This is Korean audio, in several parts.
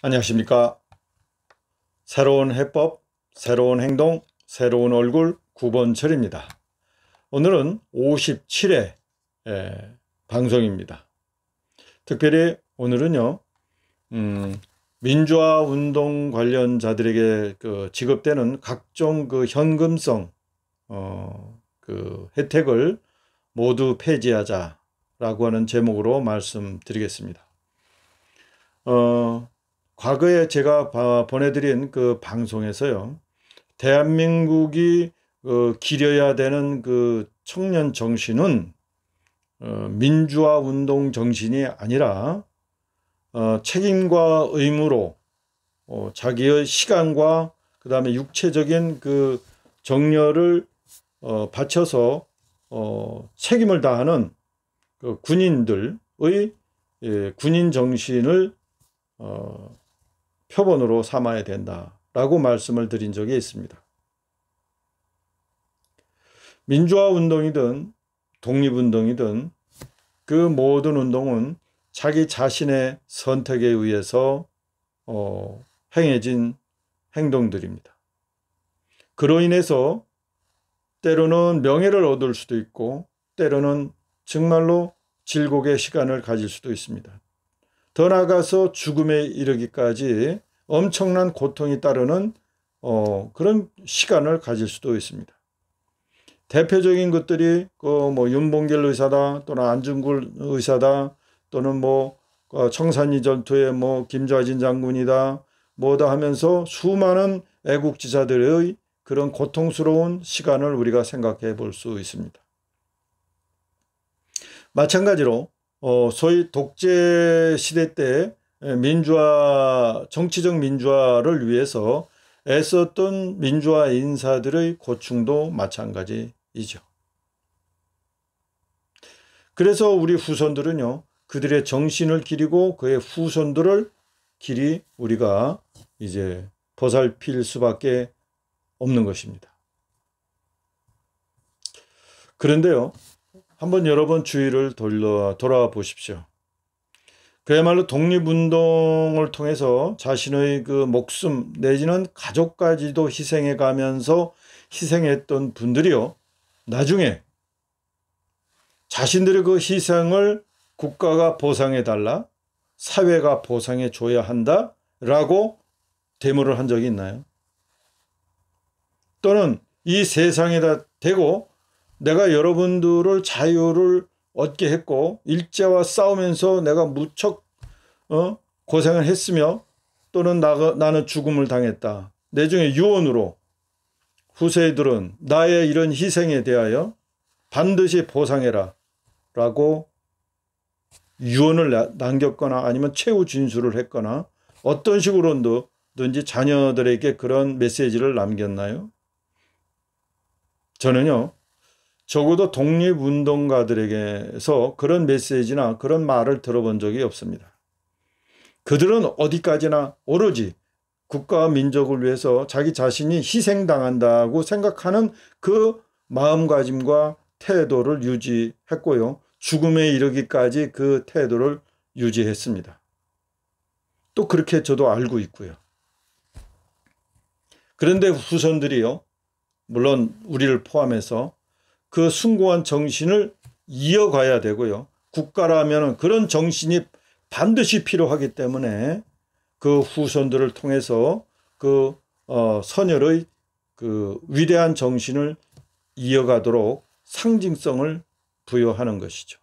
안녕하십니까. 새로운 해법, 새로운 행동, 새로운 얼굴 9번철입니다. 오늘은 57회 방송입니다. 특별히 오늘은요, 민주화 운동 관련자들에게 지급되는 각종 현금성 혜택을 모두 폐지하자라고 하는 제목으로 말씀드리겠습니다. 과거에 제가 보내드린 방송에서요, 대한민국이 기려야 되는 청년 정신은 민주화 운동 정신이 아니라 책임과 의무로 자기의 시간과 그 다음에 육체적인 정열을 바쳐서 책임을 다하는 군인들의 군인 정신을 표본으로 삼아야 된다라고 말씀을 드린 적이 있습니다. 민주화 운동이든 독립운동이든 그 모든 운동은 자기 자신의 선택에 의해서 행해진 행동들입니다. 그로 인해서 때로는 명예를 얻을 수도 있고 때로는 정말로 질곡의 시간을 가질 수도 있습니다. 더 나아가서 죽음에 이르기까지 엄청난 고통이 따르는 그런 시간을 가질 수도 있습니다. 대표적인 것들이 윤봉길 의사다, 또는 안중근 의사다, 또는 청산리 전투의 김좌진 장군이다, 뭐다 하면서 수많은 애국지사들의 그런 고통스러운 시간을 우리가 생각해 볼 수 있습니다. 마찬가지로 소위 독재 시대 때 정치적 민주화를 위해서 애썼던 민주화 인사들의 고충도 마찬가지이죠. 그래서 우리 후손들은요, 그들의 정신을 기리고 그의 후손들을 길이 우리가 이제 보살필 수밖에 없는 것입니다. 그런데요, 한번 여러 번 주의를 돌아보십시오. 그야말로 독립운동을 통해서 자신의 목숨 내지는 가족까지도 희생해 가면서 희생했던 분들이요, 나중에 자신들의 희생을 국가가 보상해 달라, 사회가 보상해 줘야 한다라고 데모를 한 적이 있나요? 또는 이 세상에다 대고 내가 여러분들을 자유를 얻게 했고 일제와 싸우면서 내가 무척 고생을 했으며 또는 나는 죽음을 당했다. 내중에 유언으로 후세들은 나의 이런 희생에 대하여 반드시 보상해라 라고 유언을 남겼거나 아니면 최후 진술을 했거나 어떤 식으로든지 자녀들에게 그런 메시지를 남겼나요? 저는요, 적어도 독립운동가들에게서 그런 메시지나 그런 말을 들어본 적이 없습니다. 그들은 어디까지나 오로지 국가와 민족을 위해서 자기 자신이 희생당한다고 생각하는 그 마음가짐과 태도를 유지했고요, 죽음에 이르기까지 그 태도를 유지했습니다. 또 그렇게 저도 알고 있고요. 그런데 후손들이요, 물론 우리를 포함해서 그 숭고한 정신을 이어가야 되고요, 국가라면 그런 정신이 반드시 필요하기 때문에 그 후손들을 통해서 선열의 위대한 정신을 이어가도록 상징성을 부여하는 것이죠.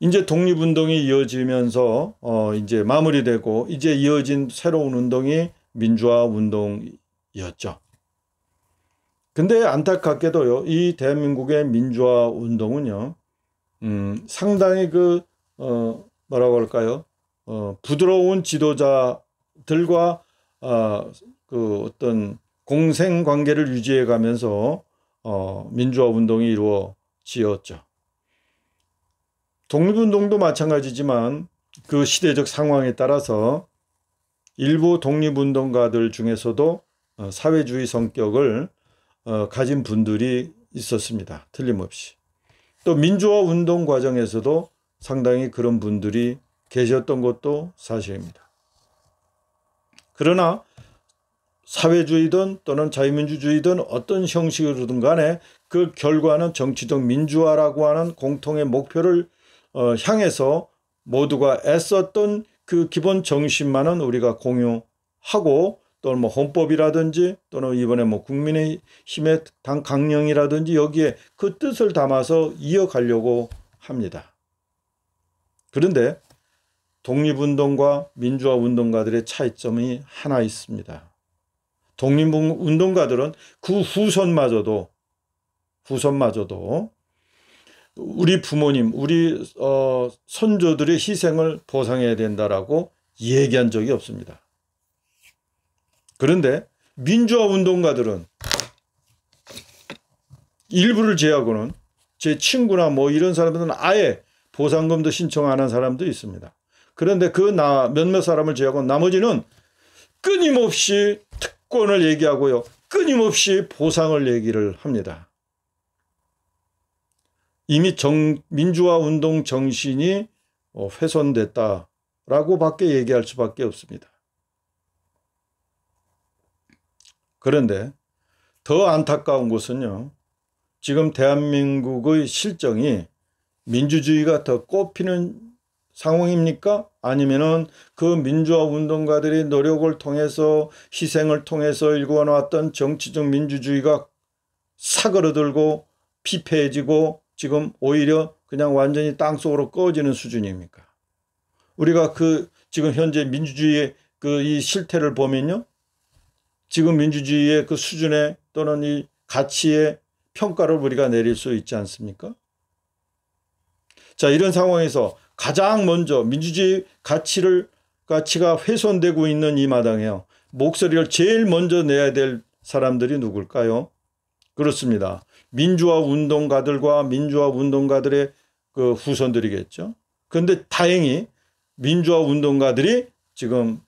이제 독립운동이 이어지면서 이제 마무리되고 이제 이어진 새로운 운동이 민주화 운동이었죠. 근데 안타깝게도요, 이 대한민국의 민주화 운동은요, 상당히 뭐라고 할까요? 부드러운 지도자들과 어떤 공생 관계를 유지해 가면서 민주화 운동이 이루어지었죠. 독립운동도 마찬가지지만 그 시대적 상황에 따라서 일부 독립운동가들 중에서도 사회주의 성격을 가진 분들이 있었습니다. 틀림없이. 또 민주화 운동 과정에서도 상당히 그런 분들이 계셨던 것도 사실입니다. 그러나 사회주의든 또는 자유민주주의든 어떤 형식으로든 간에 그 결과는 정치적 민주화라고 하는 공통의 목표를 향해서 모두가 애썼던 그 기본 정신만은 우리가 공유하고, 또는 뭐 헌법이라든지 또는 이번에 뭐 국민의힘의 당 강령이라든지 여기에 그 뜻을 담아서 이어가려고 합니다. 그런데 독립운동과 민주화 운동가들의 차이점이 하나 있습니다. 독립운동가들은 그 후손마저도 우리 부모님, 우리 선조들의 희생을 보상해야 된다라고 얘기한 적이 없습니다. 그런데 민주화 운동가들은 일부를 제하고는, 제 친구나 뭐 이런 사람들은 아예 보상금도 신청 안 한 사람도 있습니다. 그런데 그 몇몇 사람을 제하고 나머지는 끊임없이 특권을 얘기하고요, 끊임없이 보상을 얘기를 합니다. 이미 민주화 운동 정신이 훼손됐다라고 밖에 얘기할 수밖에 없습니다. 그런데 더 안타까운 것은요, 지금 대한민국의 실정이 민주주의가 더 꼽히는 상황입니까? 아니면은 그 민주화 운동가들의 노력을 통해서, 희생을 통해서 일궈놓았던 정치적 민주주의가 사그러들고 피폐해지고 지금 오히려 그냥 완전히 땅속으로 꺼지는 수준입니까? 우리가 지금 현재 민주주의의 이 실태를 보면요, 지금 민주주의의 그 수준에 또는 이 가치의 평가를 우리가 내릴 수 있지 않습니까? 자, 이런 상황에서 가장 먼저 민주주의 가치가 훼손되고 있는 이 마당에요, 목소리를 제일 먼저 내야 될 사람들이 누굴까요? 그렇습니다. 민주화 운동가들과 민주화 운동가들의 그 후손들이겠죠. 그런데 다행히 민주화 운동가들이 지금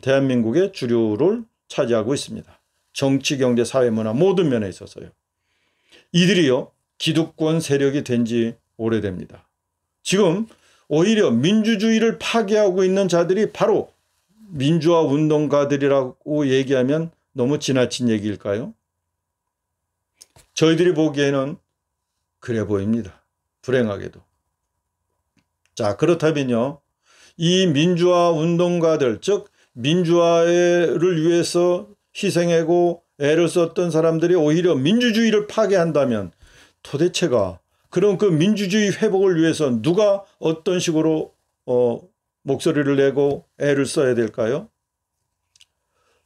대한민국의 주류를 차지하고 있습니다. 정치, 경제, 사회, 문화 모든 면에 있어서요. 이들이요, 기득권 세력이 된 지 오래됩니다. 지금 오히려 민주주의를 파괴하고 있는 자들이 바로 민주화 운동가들이라고 얘기하면 너무 지나친 얘기일까요? 저희들이 보기에는 그래 보입니다. 불행하게도. 자, 그렇다면요, 이 민주화 운동가들, 즉 민주화를 위해서 희생하고 애를 썼던 사람들이 오히려 민주주의를 파괴한다면 도대체가 그럼 그 민주주의 회복을 위해서 누가 어떤 식으로 목소리를 내고 애를 써야 될까요?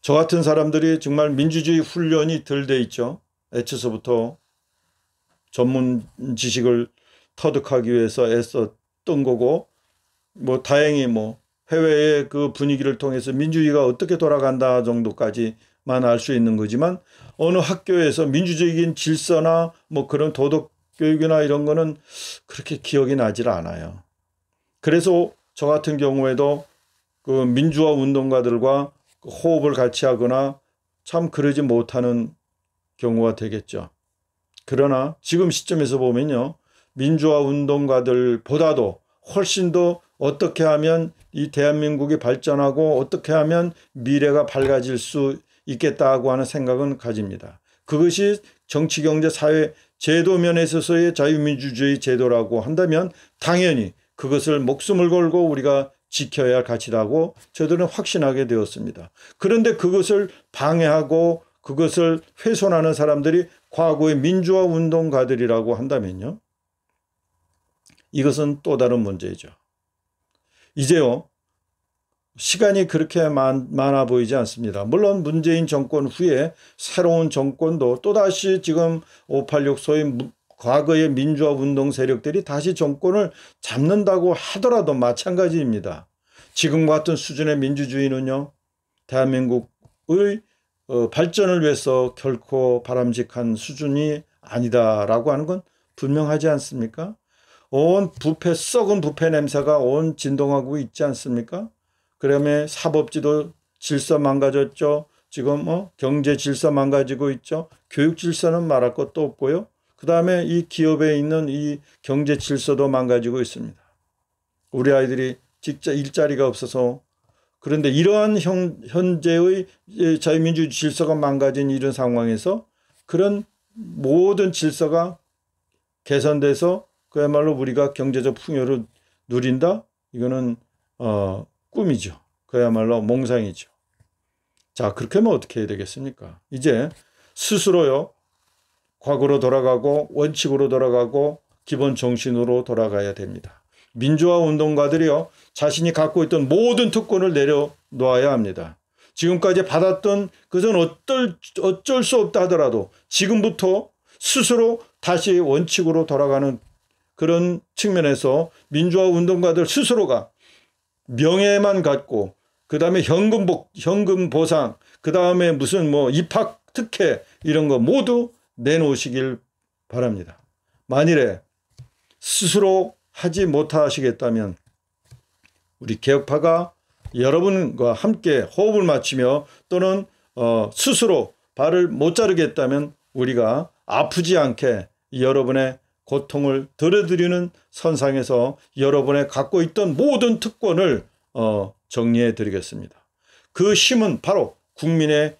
저 같은 사람들이 정말 민주주의 훈련이 덜 돼 있죠. 애초서부터 전문 지식을 터득하기 위해서 애썼던 거고, 뭐 다행히 뭐 해외의 그 분위기를 통해서 민주주의가 어떻게 돌아간다 정도까지만 알 수 있는 거지만, 어느 학교에서 민주적인 질서나 뭐 그런 도덕 교육이나 이런 거는 그렇게 기억이 나질 않아요. 그래서 저 같은 경우에도 그 민주화 운동가들과 호흡을 같이 하거나 참 그러지 못하는 경우가 되겠죠. 그러나 지금 시점에서 보면요, 민주화 운동가들보다도 훨씬 더 어떻게 하면 이 대한민국이 발전하고 어떻게 하면 미래가 밝아질 수 있겠다고 하는 생각은 가집니다. 그것이 정치, 경제, 사회, 제도 면에 있어서의 자유민주주의 제도라고 한다면 당연히 그것을 목숨을 걸고 우리가 지켜야 할 가치라고 저들은 확신하게 되었습니다. 그런데 그것을 방해하고 그것을 훼손하는 사람들이 과거의 민주화 운동가들이라고 한다면요, 이것은 또 다른 문제죠. 이제요, 시간이 그렇게 많아 보이지 않습니다. 물론 문재인 정권 후에 새로운 정권도 또다시 지금 586 소위 과거의 민주화 운동 세력들이 다시 정권을 잡는다고 하더라도 마찬가지입니다. 지금 같은 수준의 민주주의는요, 대한민국의 발전을 위해서 결코 바람직한 수준이 아니다라고 하는 건 분명하지 않습니까? 온 썩은 부패 냄새가 온 진동하고 있지 않습니까? 그러면 사법지도 질서 망가졌죠. 지금 경제 질서 망가지고 있죠. 교육 질서는 말할 것도 없고요. 그 다음에 이 기업에 있는 이 경제 질서도 망가지고 있습니다. 우리 아이들이 직자 일자리가 없어서. 그런데 이러한 현재의 자유민주 질서가 망가진 이런 상황에서 그런 모든 질서가 개선돼서 그야말로 우리가 경제적 풍요를 누린다? 이거는 꿈이죠. 그야말로 몽상이죠. 자, 그렇게 하면 어떻게 해야 되겠습니까? 이제 스스로요, 과거로 돌아가고 원칙으로 돌아가고 기본 정신으로 돌아가야 됩니다. 민주화 운동가들이요, 자신이 갖고 있던 모든 특권을 내려놓아야 합니다. 지금까지 받았던 그것은 어쩔 수 없다 하더라도 지금부터 스스로 다시 원칙으로 돌아가는 그런 측면에서 민주화 운동가들 스스로가 명예만 갖고 그 다음에 현금 보상, 그 다음에 무슨 뭐 입학 특혜 이런 거 모두 내놓으시길 바랍니다. 만일에 스스로 하지 못하시겠다면 우리 개혁파가 여러분과 함께 호흡을 맞추며 또는 스스로 발을 못 자르겠다면 우리가 아프지 않게 여러분의 고통을 덜어드리는 선상에서 여러분의 갖고 있던 모든 특권을 정리해 드리겠습니다. 그 힘은 바로 국민의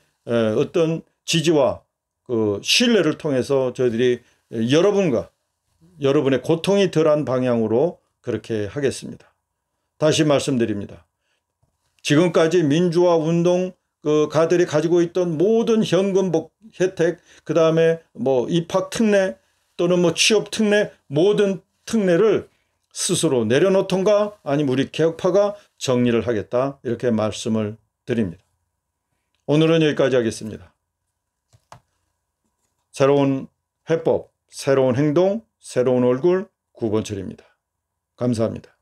어떤 지지와 그 신뢰를 통해서 저희들이 여러분과 여러분의 고통이 덜한 방향으로 그렇게 하겠습니다. 다시 말씀드립니다. 지금까지 민주화 운동 가들이 가지고 있던 모든 현금 혜택, 그 다음에 뭐 입학 특례 또는 뭐 취업 특례, 모든 특례를 스스로 내려놓던가 아니면 우리 개혁파가 정리를 하겠다, 이렇게 말씀을 드립니다. 오늘은 여기까지 하겠습니다. 새로운 해법, 새로운 행동, 새로운 얼굴 구본철입니다. 감사합니다.